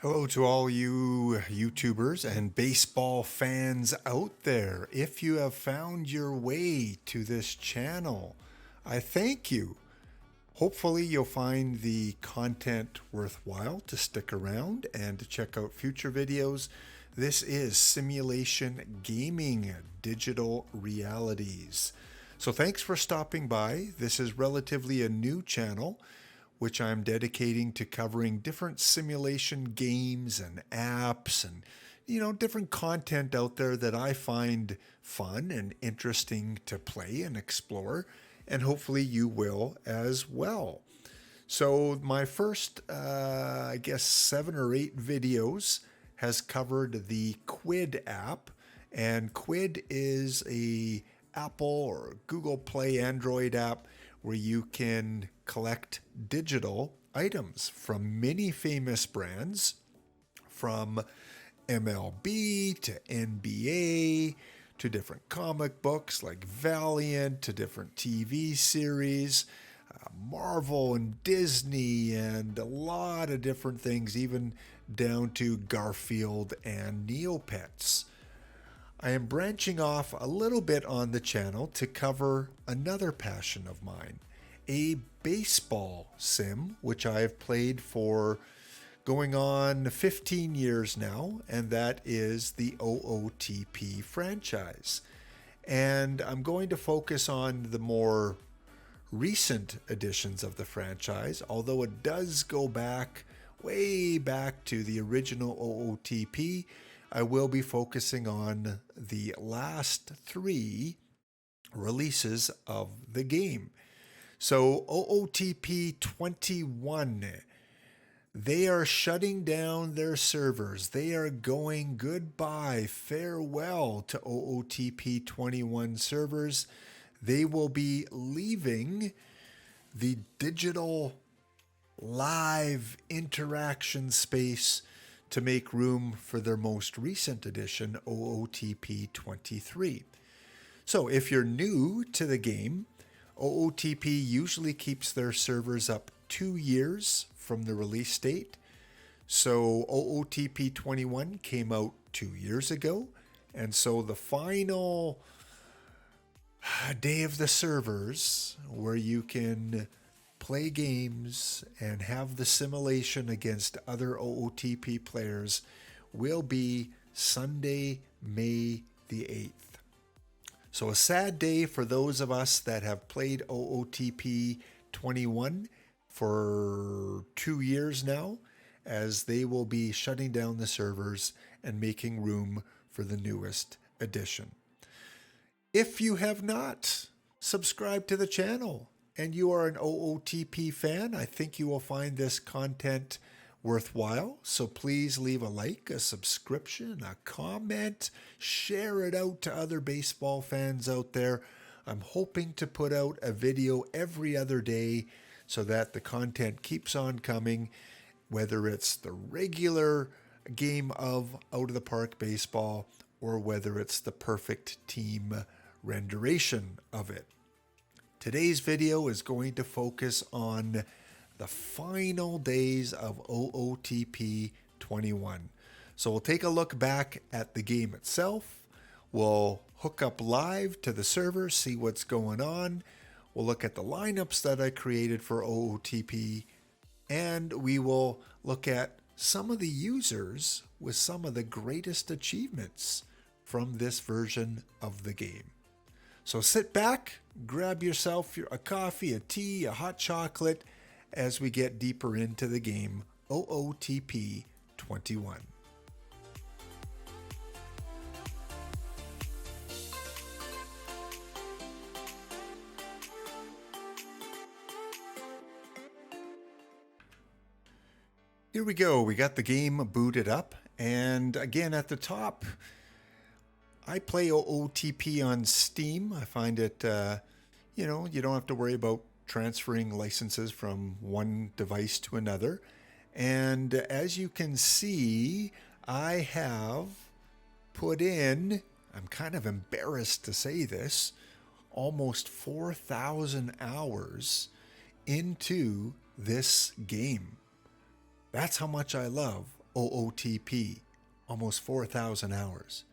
Hello to all you YouTubers and baseball fans out there. If you have found your way to this channel, I thank you. Hopefully, you'll find the content worthwhile to stick around and to check out future videos. This is Simulation Gaming Digital Realities. So thanks for stopping by. This is relatively a new channel, which I'm dedicating to covering different simulation games and apps and, different content out there that I find fun and interesting to play and explore, and hopefully you will as well. So my first, 7 or 8 videos has covered the LiQWYD app, and LiQWYD is a Apple or Google Play Android app where you can collect digital items from many famous brands, from MLB to NBA to different comic books like Valiant to different TV series, Marvel and Disney, and a lot of different things, even down to Garfield and Neopets. I am branching off a little bit on the channel to cover another passion of mine, a baseball sim, which I have played for going on 15 years now, and that is the OOTP franchise. And I'm going to focus on the more recent editions of the franchise, although it does go back, way back to the original OOTP. I will be focusing on the last 3 releases of the game. So OOTP 21, they are shutting down their servers. They are going goodbye, farewell to OOTP 21 servers. They will be leaving the digital live interaction space to make room for their most recent edition, OOTP 23. So if you're new to the game, OOTP usually keeps their servers up 2 years from the release date. So OOTP 21 came out 2 years ago, and so the final day of the servers, where you can play games and have the simulation against other OOTP players, will be Sunday, May the 8th. So a sad day for those of us that have played OOTP 21 for 2 years now, as they will be shutting down the servers and making room for the newest edition. If you have not subscribed to the channel and you are an OOTP fan, I think you will find this content worthwhile. So please leave a like, a subscription, a comment, share it out to other baseball fans out there. I'm hoping to put out a video every other day so that the content keeps on coming, whether it's the regular game of out of the park baseball or whether it's the perfect team rendition of it. Today's video is going to focus on the final days of OOTP 21. So we'll take a look back at the game itself. We'll hook up live to the server, see what's going on. We'll look at the lineups that I created for OOTP, and we will look at some of the users with some of the greatest achievements from this version of the game. So sit back, grab yourself a coffee, a tea, a hot chocolate, as we get deeper into the game, OOTP 21. Here we go. We got the game booted up, and again at the top, I play OOTP on Steam. I find it, you don't have to worry about transferring licenses from one device to another. And as you can see, I have put in, I'm kind of embarrassed to say this, almost 4,000 hours into this game. That's how much I love OOTP, almost 4,000 hours.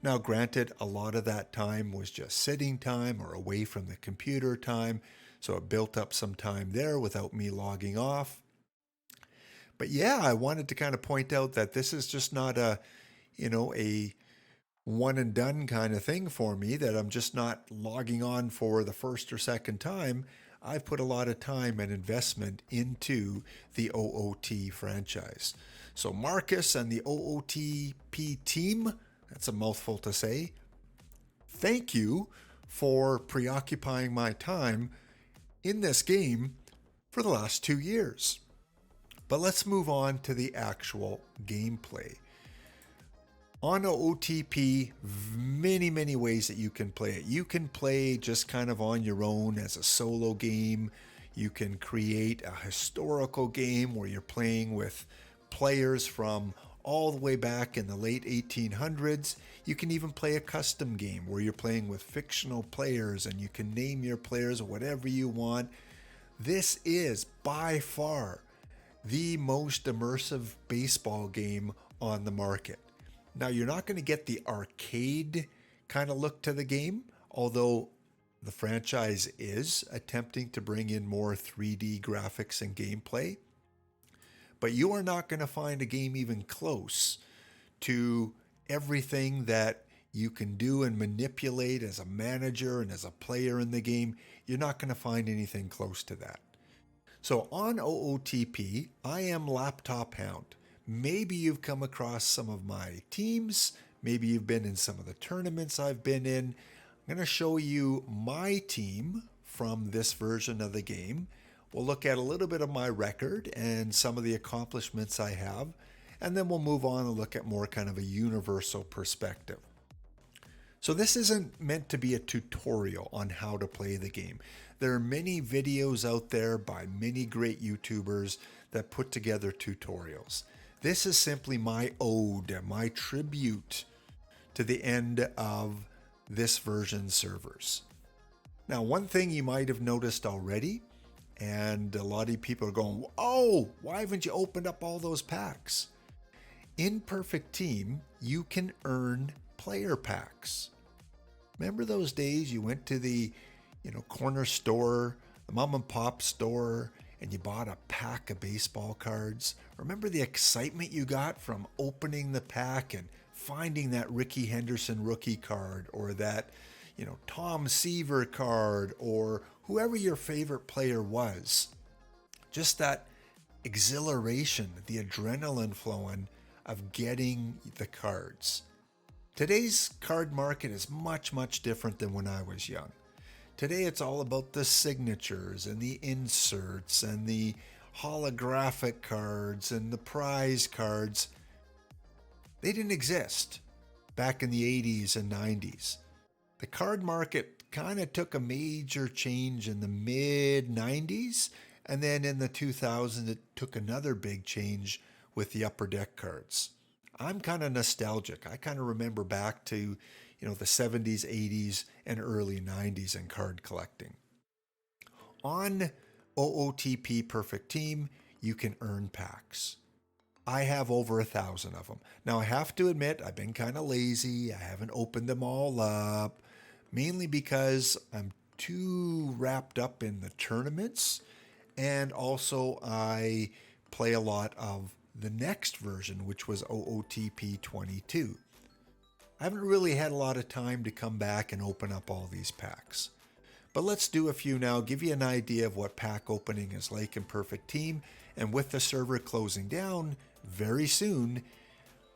Now, granted, a lot of that time was just sitting time or away from the computer time, so it built up some time there without me logging off. But yeah, I wanted to kind of point out that this is just not a one and done kind of thing for me, that I'm just not logging on for the first or second time. I've put a lot of time and investment into the OOT franchise. So Marcus and the OOTP team, that's a mouthful to say, thank you for preoccupying my time in this game for the last 2 years. But let's move on to the actual gameplay. On OOTP, many ways that you can play it. You can play just kind of on your own as a solo game. You can create a historical game where you're playing with players from all the way back in the late 1800s. You can even play a custom game where you're playing with fictional players and you can name your players whatever you want. This is by far the most immersive baseball game on the market. Now, you're not going to get the arcade kind of look to the game, although the franchise is attempting to bring in more 3D graphics and gameplay. But you are not going to find a game even close to everything that you can do and manipulate as a manager and as a player in the game. You're not going to find anything close to that. So on OOTP, I am Laptop Hound. Maybe you've come across some of my teams. Maybe you've been in some of the tournaments I've been in. I'm going to show you my team from this version of the game. We'll look at a little bit of my record and some of the accomplishments I have, and then we'll move on and look at more kind of a universal perspective. So this isn't meant to be a tutorial on how to play the game. There are many videos out there by many great YouTubers that put together tutorials. This is simply my ode, my tribute to the end of this version servers. Now, one thing you might have noticed already, and a lot of people are going, oh, why haven't you opened up all those packs? In Perfect Team, you can earn player packs. Remember those days you went to the corner store, the mom and pop store, and you bought a pack of baseball cards? Remember the excitement you got from opening the pack and finding that Rickey Henderson rookie card, or that, Tom Seaver card, or whoever your favorite player was? Just that exhilaration, the adrenaline flowing of getting the cards. Today's card market is much different than when I was young. Today it's all about the signatures and the inserts and the holographic cards and the prize cards. They didn't exist back in the 80s and 90s. The card market kind of took a major change in the mid 90s, and then in the 2000s it took another big change with the Upper Deck cards. I'm kind of nostalgic. I kind of remember back to the 70s, 80s, and early 90s in card collecting. On OOTP Perfect Team, you can earn packs. I have over 1,000 of them. Now, I have to admit, I've been kind of lazy. I haven't opened them all up, mainly because I'm too wrapped up in the tournaments, and also I play a lot of the next version, which was OOTP 22. I haven't really had a lot of time to come back and open up all these packs. But let's do a few now, give you an idea of what pack opening is like in Perfect Team. And with the server closing down very soon,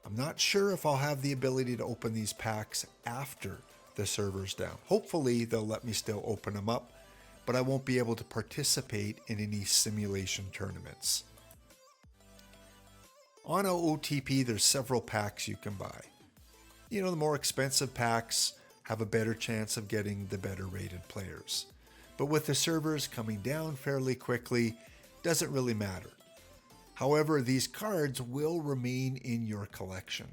I'm not sure if I'll have the ability to open these packs after the server's down. Hopefully they'll let me still open them up, but I won't be able to participate in any simulation tournaments. On OOTP, there's several packs you can buy. The more expensive packs have a better chance of getting the better rated players. But with the servers coming down fairly quickly, doesn't really matter. However, these cards will remain in your collection.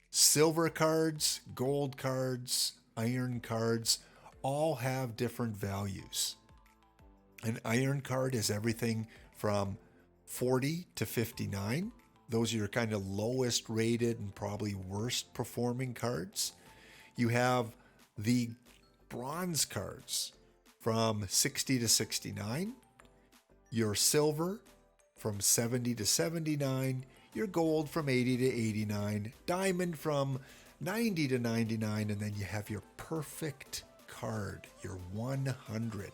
Silver cards, gold cards, iron cards, all have different values. An iron card is everything from 40 to 59. Those are your kind of lowest rated and probably worst performing cards. You have the bronze cards from 60 to 69, your silver from 70 to 79, your gold from 80 to 89, diamond from 90 to 99, and then you have your perfect card, your 100.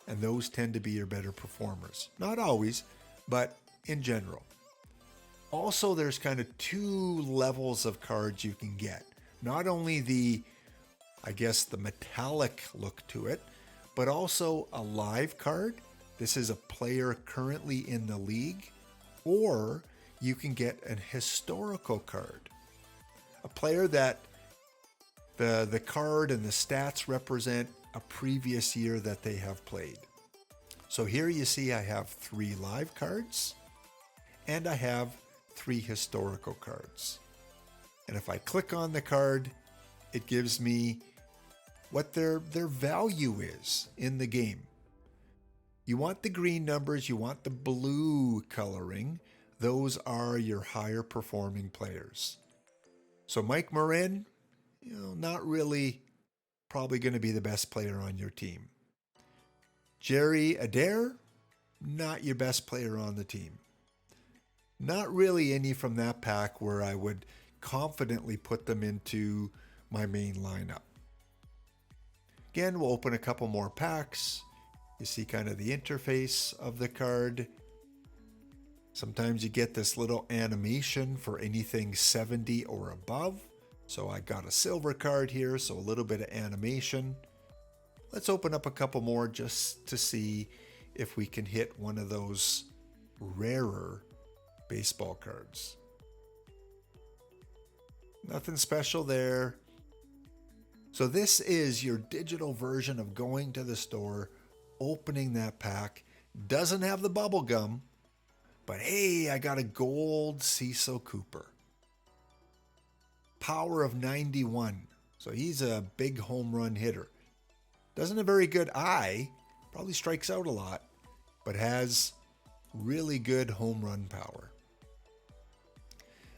And those tend to be your better performers. Not always, but in general. Also, there's kind of two levels of cards you can get. Not only the, I guess, the metallic look to it, but also a live card. This is a player currently in the league. Or you can get an historical card. A player that the card and the stats represent a previous year that they have played. So here you see I have 3 live cards and I have 3 historical cards. And if I click on the card, it gives me what their value is in the game. You want the green numbers, you want the blue coloring. Those are your higher performing players. So Mike Morin, not really probably going to be the best player on your team. Jerry Adair, not your best player on the team. Not really any from that pack where I would confidently put them into my main lineup. Again, we'll open a couple more packs. You see kind of the interface of the card. Sometimes you get this little animation for anything 70 or above. So I got a silver card here, so a little bit of animation. Let's open up a couple more just to see if we can hit one of those rarer baseball cards. Nothing special there. So this is your digital version of going to the store, opening that pack. Doesn't have the bubble gum, but hey, I got a gold Cecil Cooper. Power of 91. So he's a big home run hitter. Doesn't have a very good eye, probably strikes out a lot, but has really good home run power.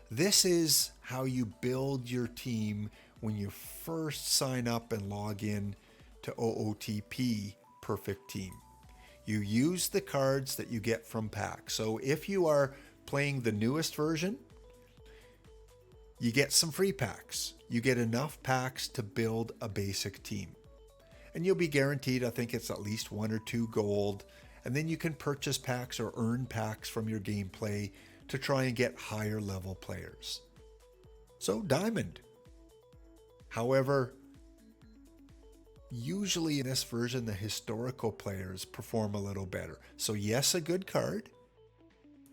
This is how you build your team when you first sign up and log in to OOTP Perfect Team. You use the cards that you get from packs. So if you are playing the newest version, you get some free packs. You get enough packs to build a basic team. And you'll be guaranteed, I think it's at least 1 or 2 gold. And then you can purchase packs or earn packs from your gameplay to try and get higher level players. So diamond. However, usually in this version, the historical players perform a little better. So yes, a good card,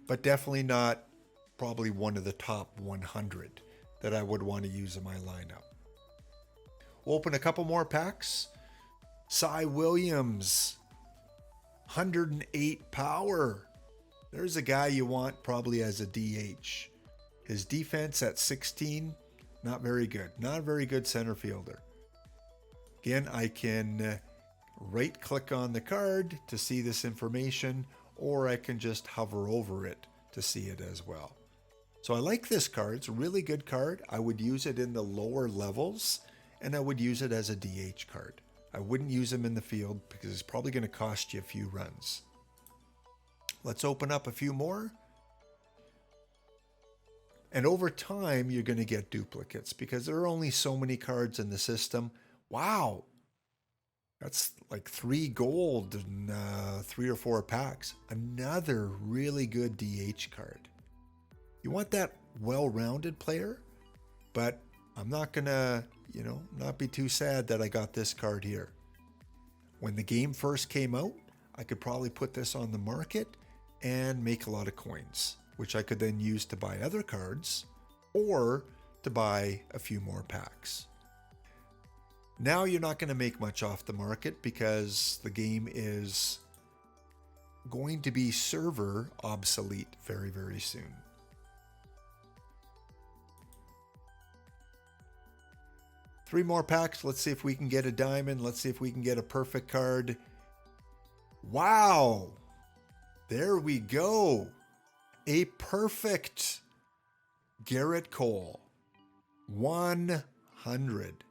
but definitely not probably one of the top 100 that I would want to use in my lineup. We'll open a couple more packs. Psy Williams, 108 power. There's a guy you want probably as a DH. His defense at 16, not very good. Not a very good center fielder. Again, I can right click on the card to see this information, or I can just hover over it to see it as well. So I like this card. It's a really good card. I would use it in the lower levels, and I would use it as a DH card. I wouldn't use him in the field because it's probably going to cost you a few runs. Let's open up a few more. And over time, you're going to get duplicates because there are only so many cards in the system. Wow. That's like 3 gold and 3 or 4 packs. Another really good DH card. You want that well-rounded player, but I'm not going to, not be too sad that I got this card here. When the game first came out, I could probably put this on the market and make a lot of coins, which I could then use to buy other cards or to buy a few more packs. Now you're not going to make much off the market because the game is going to be server obsolete very, very soon. Three more packs. Let's see if we can get a diamond. Let's see if we can get a perfect card. Wow. There we go. A perfect Garrett Cole, 100.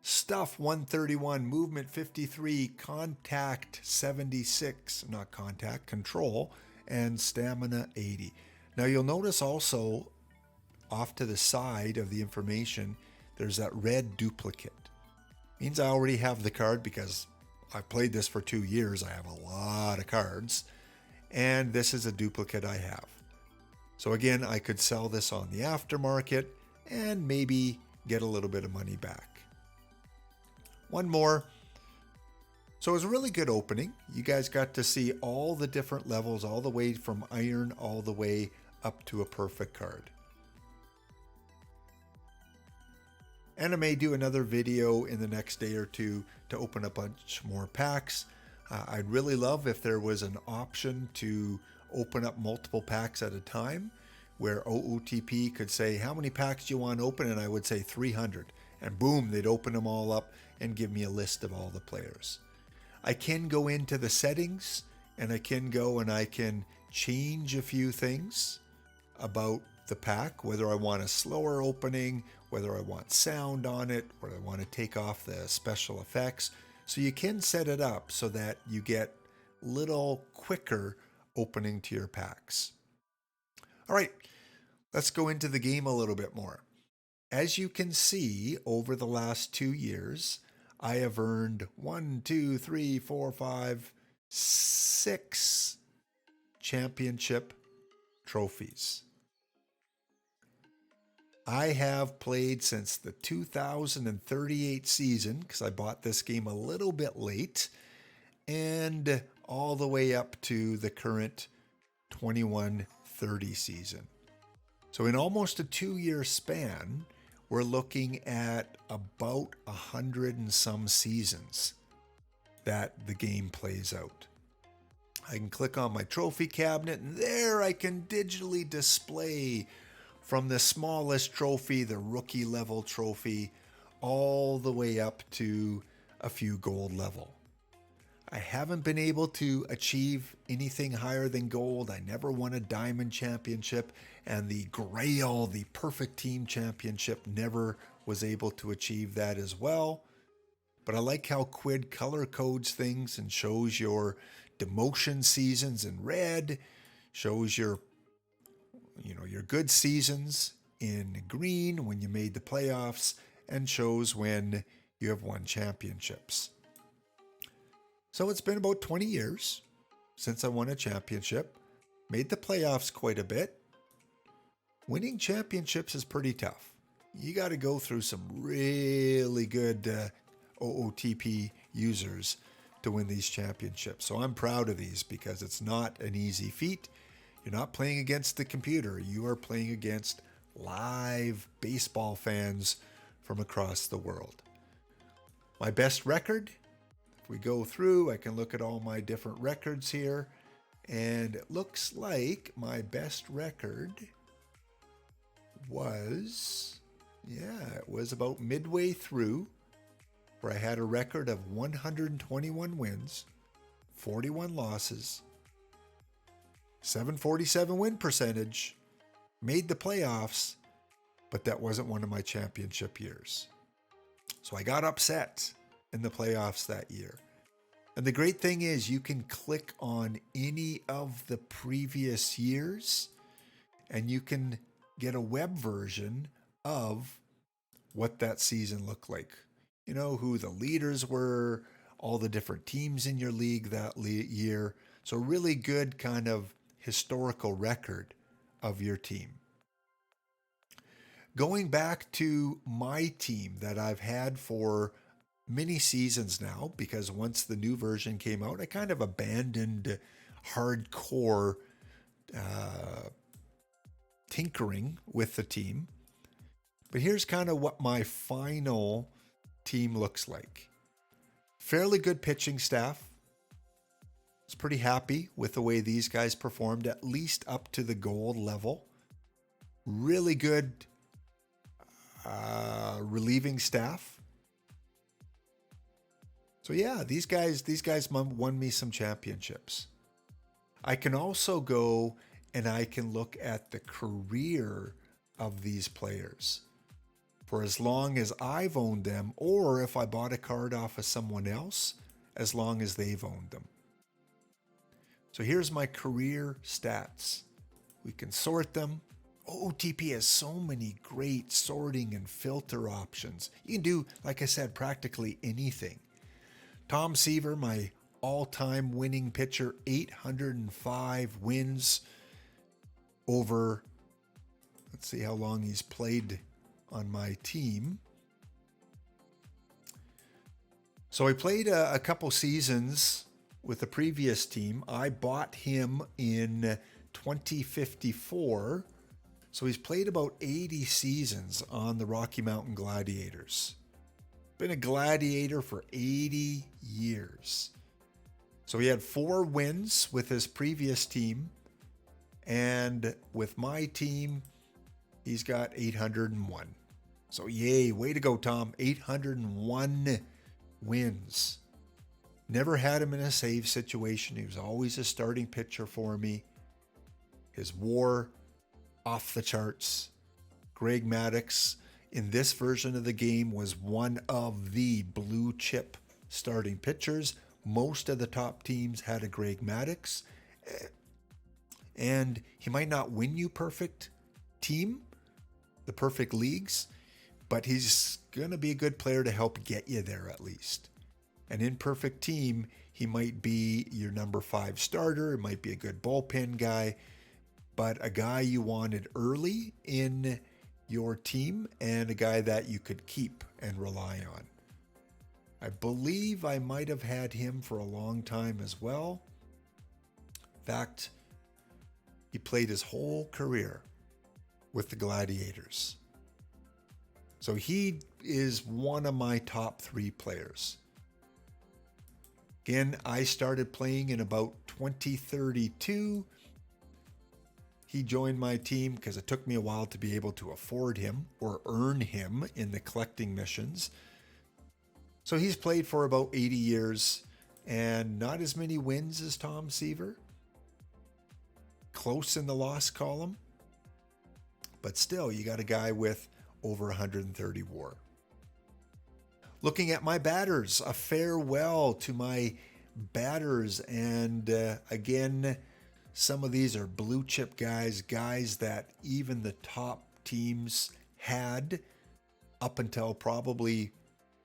Stuff 131, movement 53, contact 76, not contact, control, and stamina 80. Now you'll notice also off to the side of the information, there's that red duplicate. Means I already have the card because I've played this for 2 years. I have a lot of cards, and this is a duplicate I have. So again, I could sell this on the aftermarket and maybe get a little bit of money back. One more. So it was a really good opening. You guys got to see all the different levels, all the way from iron, all the way up to a perfect card. And I may do another video in the next day or two to open a bunch more packs. I'd really love if there was an option to open up multiple packs at a time, where OOTP could say, how many packs do you want to open? And I would say 300. And boom, they'd open them all up and give me a list of all the players. I can go into the settings and I can go and I can change a few things about the pack, whether I want a slower opening, whether I want sound on it, whether I want to take off the special effects. So you can set it up so that you get little quicker opening to your packs. All right, let's go into the game a little bit more. As you can see, over the last 2 years, I have earned 6 championship trophies. I have played since the 2038 season, because I bought this game a little bit late, and all the way up to the current 21-30 season. So in almost a 2-year span, we're looking at about 100 and some seasons that the game plays out. I can click on my trophy cabinet, and there I can digitally display from the smallest trophy, the rookie level trophy, all the way up to a few gold level. I haven't been able to achieve anything higher than gold. I never won a diamond championship, and the Grail, the perfect team championship, never was able to achieve that as well. But I like how LiQWYD color codes things and shows your demotion seasons in red, shows your good seasons in green when you made the playoffs, and shows when you have won championships. So it's been about 20 years since I won a championship, made the playoffs quite a bit. Winning championships is pretty tough. You got to go through some really good OOTP users to win these championships. So I'm proud of these because it's not an easy feat. You're not playing against the computer. You are playing against live baseball fans from across the world. My best record, if we go through, I can look at all my different records here, and it looks like my best record was, it was about midway through, where I had a record of 121 wins, 41 losses, 747 win percentage, made the playoffs, but that wasn't one of my championship years. So I got upset in the playoffs that year. And the great thing is you can click on any of the previous years and you can get a web version of what that season looked like. You know, who the leaders were, all the different teams in your league that year. So really good kind of historical record of your team. Going back to my team that I've had for many seasons now, because once the new version came out, I kind of abandoned hardcore tinkering with the team. But here's kind of what my final team looks like. Fairly good pitching staff. I was pretty happy with the way these guys performed, at least up to the gold level. Really good relieving staff. So yeah, these guys won me some championships. I can also go and I can look at the career of these players for as long as I've owned them, or if I bought a card off of someone else, as long as they've owned them. So here's my career stats. We can sort them. OOTP has so many great sorting and filter options. You can do, like I said, practically anything. Tom Seaver, my all-time winning pitcher, 805 wins over, let's see how long he's played on my team. So he played a couple seasons with the previous team. I bought him in 2054. So he's played about 80 seasons on the Rocky Mountain Gladiators. Been a Gladiator for 80 years. So he had 4 wins with his previous team. And with my team, he's got 801. So yay, way to go, Tom. 801 wins. Never had him in a save situation. He was always a starting pitcher for me. His WAR, off the charts. Greg Maddux, in this version of the game, was one of the blue chip starting pitchers. Most of the top teams had a Greg Maddux. And he might not win you perfect team, the perfect leagues, but he's going to be a good player to help get you there at least. And in perfect team, he might be your number 5 starter. It might be a good bullpen guy, but a guy you wanted early in your team and a guy that you could keep and rely on. I believe I might have had him for a long time as well. In fact, he played his whole career with the Gladiators. So he is one of my top 3 players. Again, I started playing in about 2032. He joined my team because it took me a while to be able to afford him or earn him in the collecting missions. So he's played for about 80 years and not as many wins as Tom Seaver. Close in the loss column. But still, you got a guy with over 130 WAR. Looking at my batters, a farewell to my batters. And again, some of these are blue chip guys, guys that even the top teams had up until probably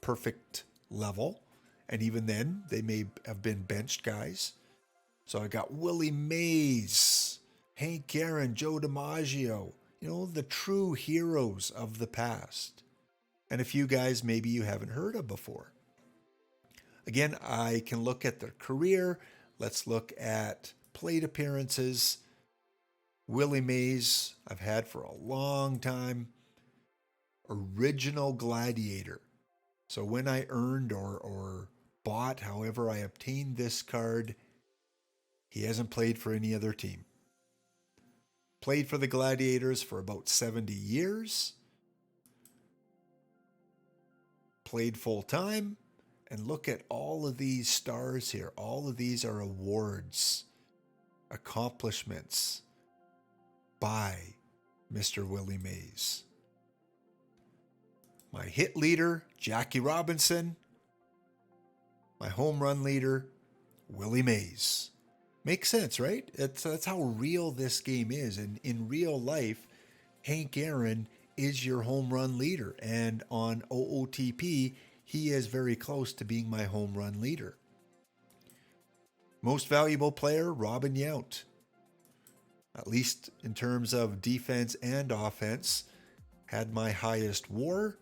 perfect level. And even then, they may have been benched guys. So I got Willie Mays, Hank Aaron, Joe DiMaggio, the true heroes of the past. And a few guys maybe you haven't heard of before. Again, I can look at their career. Let's look at plate appearances. Willie Mays, I've had for a long time. Original Gladiator. So when I earned or bought, however I obtained this card, he hasn't played for any other team. Played for the Gladiators for about 70 years. Played full time. And look at all of these stars here. All of these are awards, accomplishments by Mr. Willie Mays. My hit leader, Jackie Robinson. My home run leader, Willie Mays. Makes sense, right? That's how real this game is. And in real life, Hank Aaron is your home run leader. And on OOTP, he is very close to being my home run leader. Most valuable player, Robin Yount. At least in terms of defense and offense, had my highest WAR.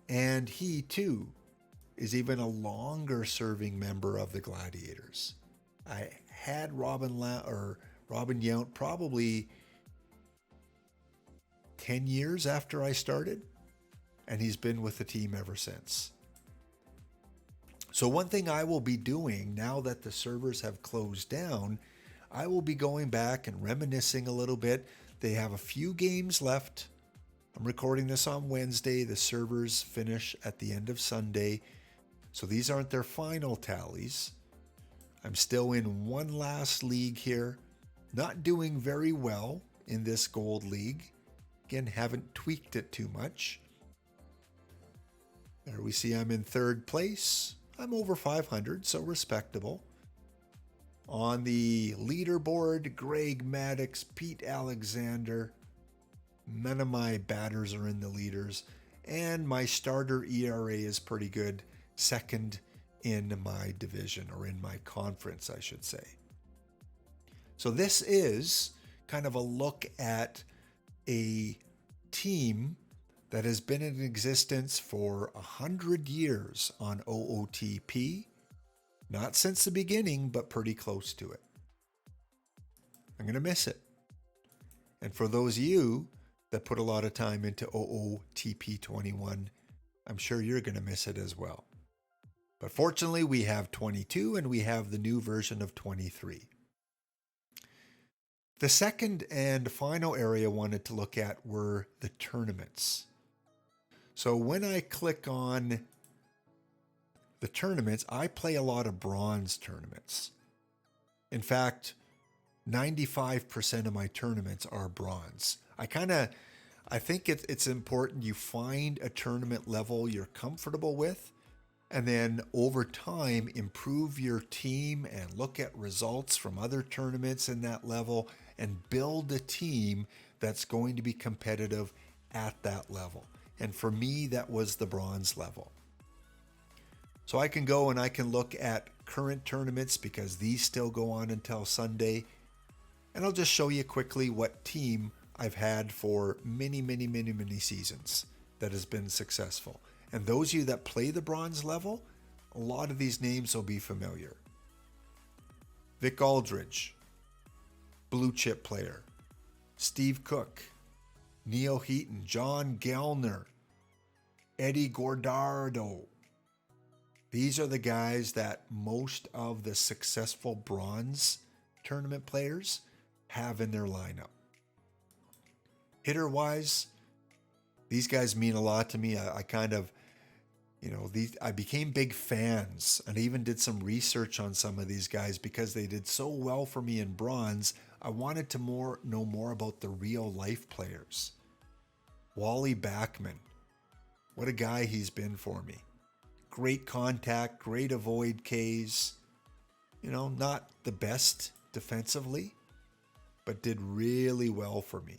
And he, too, is even a longer-serving member of the Gladiators. I had Robin Yount probably 10 years after I started, and he's been with the team ever since. So one thing I will be doing now that the servers have closed down, I will be going back and reminiscing a little bit. They have a few games left. I'm recording this on Wednesday. The servers finish at the end of Sunday. So these aren't their final tallies. I'm still in one last league here. Not doing very well in this gold league. Again, haven't tweaked it too much. There we see I'm in third place. I'm over 500, so respectable. On the leaderboard, Greg Maddox, Pete Alexander. None of my batters are in the leaders. And my starter ERA is pretty good. Second in my division, or in my conference, I should say. So this is kind of a look at a team that has been in existence for 100 years on OOTP. Not since the beginning, but pretty close to it. I'm going to miss it. And for those of you that put a lot of time into OOTP 21, I'm sure you're going to miss it as well. But fortunately, we have 22 and we have the new version of 23. The second and final area I wanted to look at were the tournaments. So when I click on the tournaments, I play a lot of bronze tournaments. In fact, 95% of my tournaments are bronze. I think it's important you find a tournament level you're comfortable with, and then over time improve your team and look at results from other tournaments in that level and build a team that's going to be competitive at that level. And for me, that was the bronze level. So I can go and I can look at current tournaments because these still go on until Sunday. And I'll just show you quickly what team I've had for many seasons that has been successful. And those of you that play the bronze level, a lot of these names will be familiar. Vic Aldridge, blue chip player. Steve Cook, Neil Heaton, John Gellner, Eddie Gordardo. These are the guys that most of the successful bronze tournament players have in their lineup. Hitter-wise, these guys mean a lot to me. I became big fans, and I even did some research on some of these guys because they did so well for me in bronze. I wanted to know more about the real life players. Wally Bachmann, what a guy he's been for me. Great contact, great avoid Ks. Not the best defensively, but did really well for me.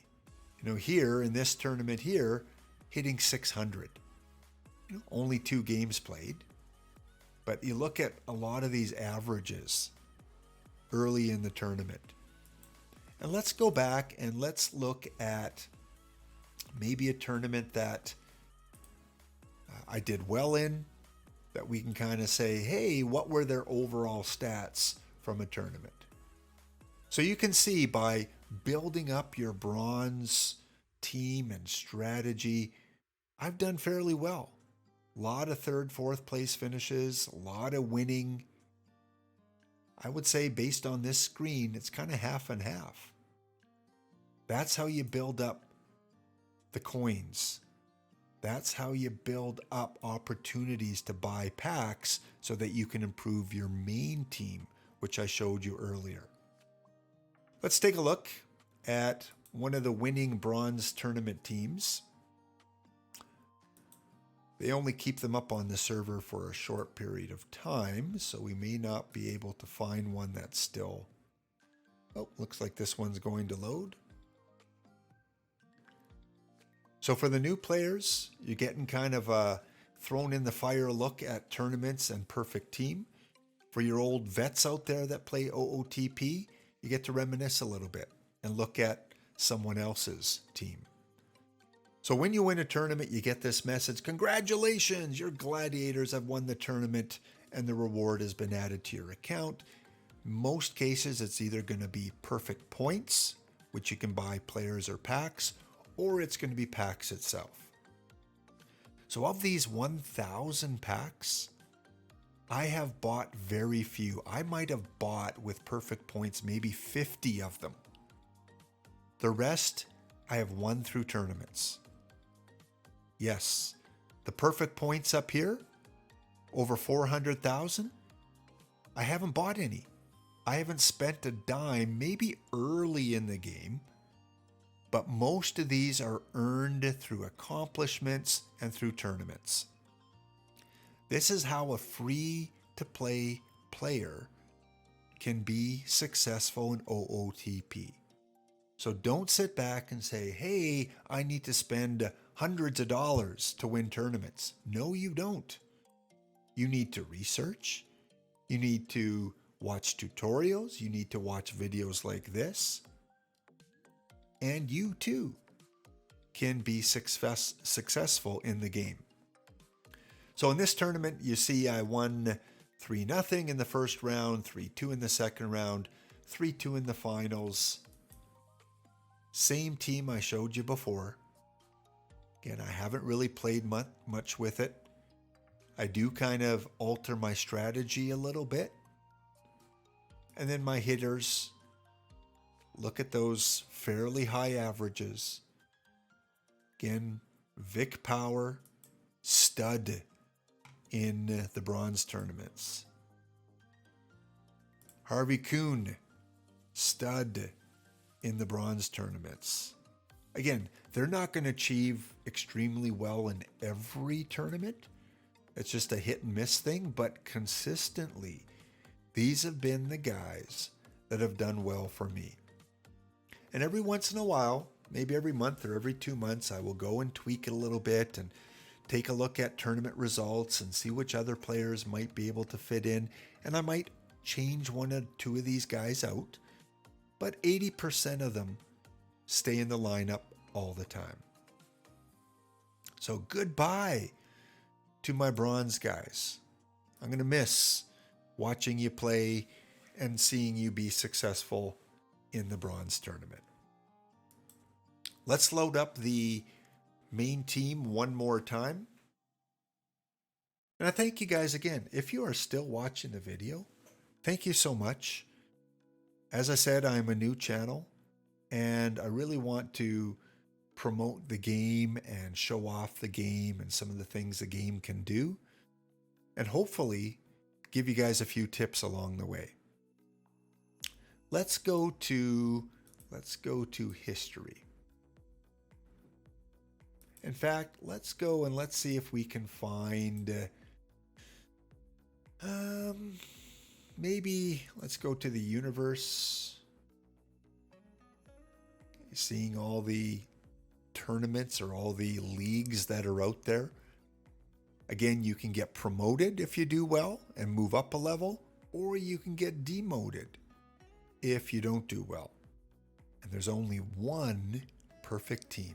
Here in this tournament here, hitting 600. Only 2 games played. But you look at a lot of these averages early in the tournament. And let's go back and let's look at maybe a tournament that I did well in, that we can kind of say, hey, what were their overall stats from a tournament? So you can see by building up your bronze team and strategy, I've done fairly well. A lot of 3rd, 4th place finishes, a lot of winning. I would say based on this screen, it's kind of half and half. That's how you build up the coins. That's how you build up opportunities to buy packs so that you can improve your main team, which I showed you earlier. Let's take a look at one of the winning bronze tournament teams. They only keep them up on the server for a short period of time, so we may not be able to find one that's still... Oh, looks like this one's going to load. So for the new players, you're getting kind of a thrown in the fire look at tournaments and perfect team. For your old vets out there that play OOTP, you get to reminisce a little bit and look at someone else's team. So when you win a tournament, you get this message, congratulations, your gladiators have won the tournament and the reward has been added to your account. Most cases, it's either going to be perfect points, which you can buy players or packs, or it's going to be packs itself. So of these 1,000 packs, I have bought very few. I might have bought with perfect points maybe 50 of them. The rest I have won through tournaments. Yes, the perfect points up here, over 400,000, I haven't bought any. I haven't spent a dime, maybe early in the game, but most of these are earned through accomplishments and through tournaments. This is how a free-to-play player can be successful in OOTP. So don't sit back and say, hey, I need to spend hundreds of dollars to win tournaments. No, you don't. You need to research. You need to watch tutorials. You need to watch videos like this. And you too can be successful in the game. So in this tournament, you see I won 3-0 in the first round, 3-2 in the second round, 3-2 in the finals. Same team I showed you before. Again, I haven't really played much with it. I do kind of alter my strategy a little bit. And then my hitters, look at those fairly high averages. Again, Vic Power, stud in the bronze tournaments. Harvey Kuhn, stud in the bronze tournaments. Again, they're not going to achieve extremely well in every tournament. It's just a hit and miss thing, but consistently, these have been the guys that have done well for me. And every once in a while, maybe every month or every 2 months, I will go and tweak it a little bit and take a look at tournament results and see which other players might be able to fit in. And I might change 1 or 2 of these guys out, but 80% of them stay in the lineup all the time. So goodbye to my bronze guys. I'm going to miss watching you play and seeing you be successful in the bronze tournament. Let's load up the main team one more time. And I thank you guys again. If you are still watching the video, thank you so much. As I said, I'm a new channel and I really want to promote the game and show off the game and some of the things the game can do, and hopefully give you guys a few tips along the way. Let's go to history. In fact, let's go and let's see if we can find maybe let's go to the universe. Seeing all the tournaments or all the leagues that are out there. Again, you can get promoted if you do well and move up a level, or you can get demoted if you don't do well. And there's only one perfect team.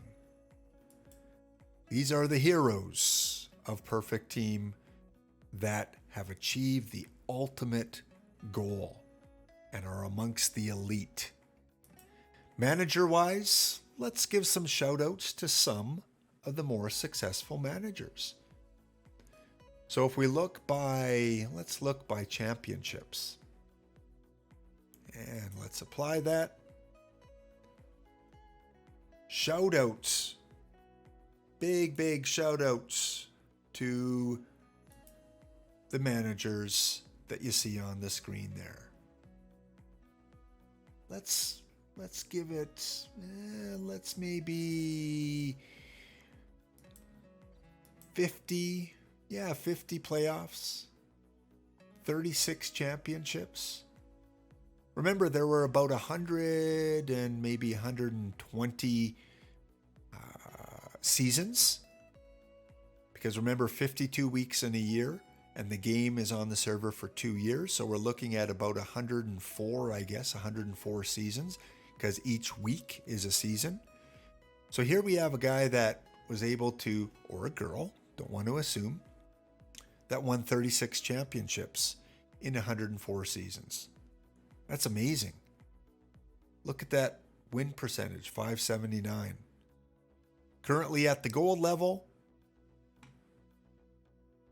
These are the heroes of Perfect Team that have achieved the ultimate goal and are amongst the elite. Manager-wise, let's give some shout-outs to some of the more successful managers. So if we let's look by championships. And let's apply that. Shout-outs. Big shout-outs to the managers that you see on the screen there. Let's give it, let's maybe 50 playoffs, 36 championships. Remember, there were about 100 and maybe 120 seasons, because remember, 52 weeks in a year, and the game is on the server for 2 years. So we're looking at about 104 seasons, because each week is a season. So here we have a guy that was able to, or a girl, don't want to assume, that won 36 championships in 104 seasons. That's amazing. Look at that win percentage, 579. Currently at the gold level.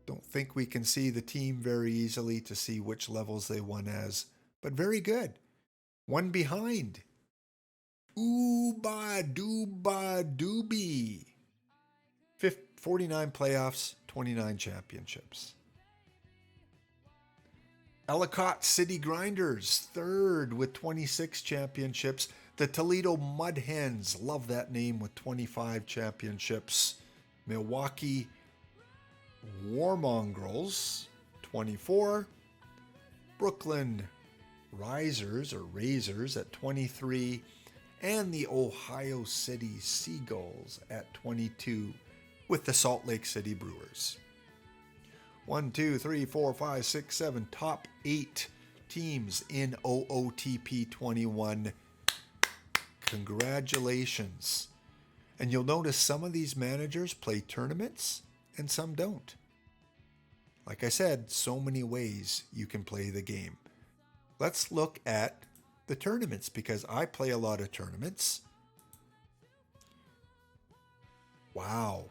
Don't think we can see the team very easily to see which levels they won as, but very good. One behind. Ooba dooba doobie. 49 playoffs, 29 championships. Ellicott City Grinders, third with 26 championships. The Toledo Mud Hens, love that name, with 25 championships. Milwaukee Warmongrels, 24. Brooklyn Risers or Razors at 23. And the Ohio City Seagulls at 22 with the Salt Lake City Brewers. 1, 2, 3, 4, 5, 6, 7, top 8 teams in OOTP 21. Congratulations. And you'll notice some of these managers play tournaments and some don't. Like I said, so many ways you can play the game. Let's look at the tournaments because I play a lot of tournaments. Wow.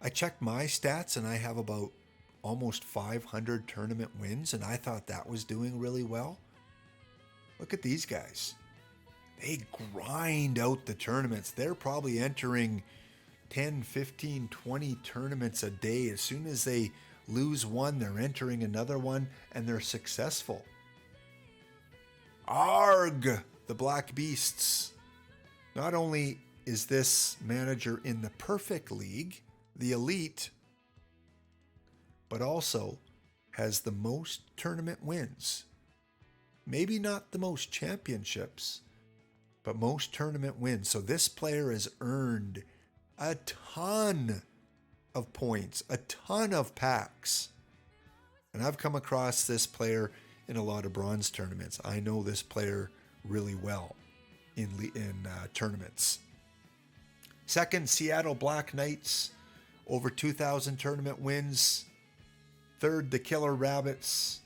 I checked my stats and I have about almost 500 tournament wins, and I thought that was doing really well. Look at these guys. They grind out the tournaments. They're probably entering 10, 15, 20 tournaments a day. As soon as they lose one, they're entering another one, and they're successful. Arg, the Black Beasts. Not only is this manager in the perfect league, the elite, but also has the most tournament wins. Maybe not the most championships, but most tournament wins. So this player has earned a ton of points, a ton of packs. And I've come across this player in a lot of bronze tournaments. I know this player really well in tournaments. Second, Seattle Black Knights, over 2,000 tournament wins. Third, the Killer Rabbits.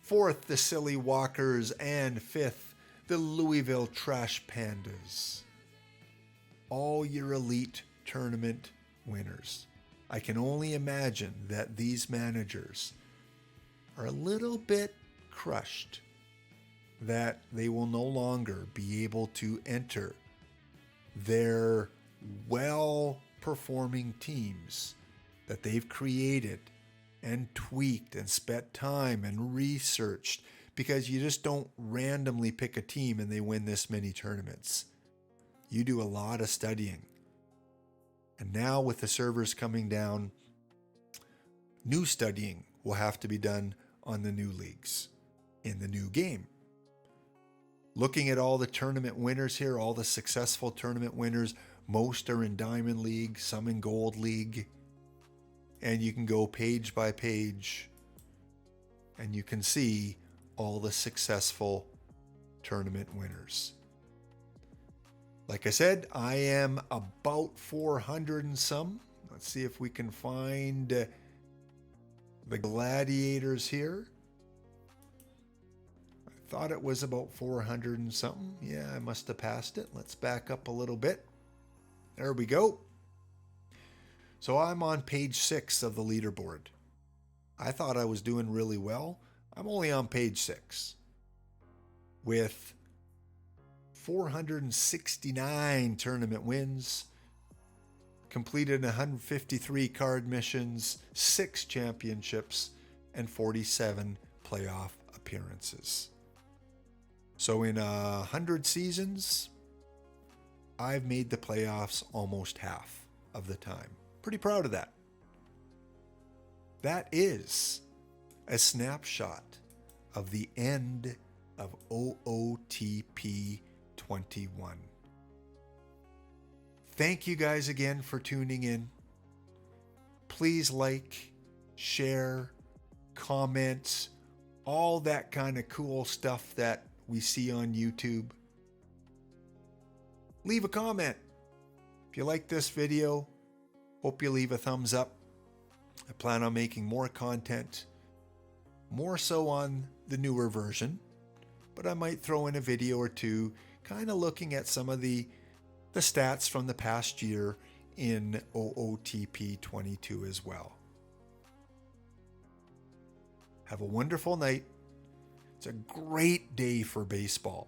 Fourth, the Silly Walkers. And fifth, the Louisville Trash Pandas. All your elite tournament winners. I can only imagine that these managers are a little bit crushed that they will no longer be able to enter their well-performing teams that they've created and tweaked and spent time and researched, because you just don't randomly pick a team and they win this many tournaments. You do a lot of studying. And now with the servers coming down, new studying will have to be done on the new leagues in the new game. Looking at all the tournament winners here, all the successful tournament winners, most are in Diamond League, some in Gold League. And you can go page by page and you can see all the successful tournament winners. Like I said, I am about 400 and some. Let's see if we can find the gladiators here. I thought it was about 400 and something. Yeah, I must have passed it. Let's back up a little bit. There we go. So I'm on page 6 of the leaderboard. I thought I was doing really well. I'm only on page 6 with 469 tournament wins, completed 153 card missions, 6 championships, and 47 playoff appearances. So in 100 seasons, I've made the playoffs almost half of the time. Pretty proud of that. That is a snapshot of the end of OOTP 21. Thank you guys again for tuning in. Please like, share, comment, all that kind of cool stuff that we see on YouTube. Leave a comment. If you like this video, hope you leave a thumbs up. I plan on making more content, more so on the newer version, but I might throw in a video or two kind of looking at some of the stats from the past year in OOTP 22 as well. Have a wonderful night. It's a great day for baseball.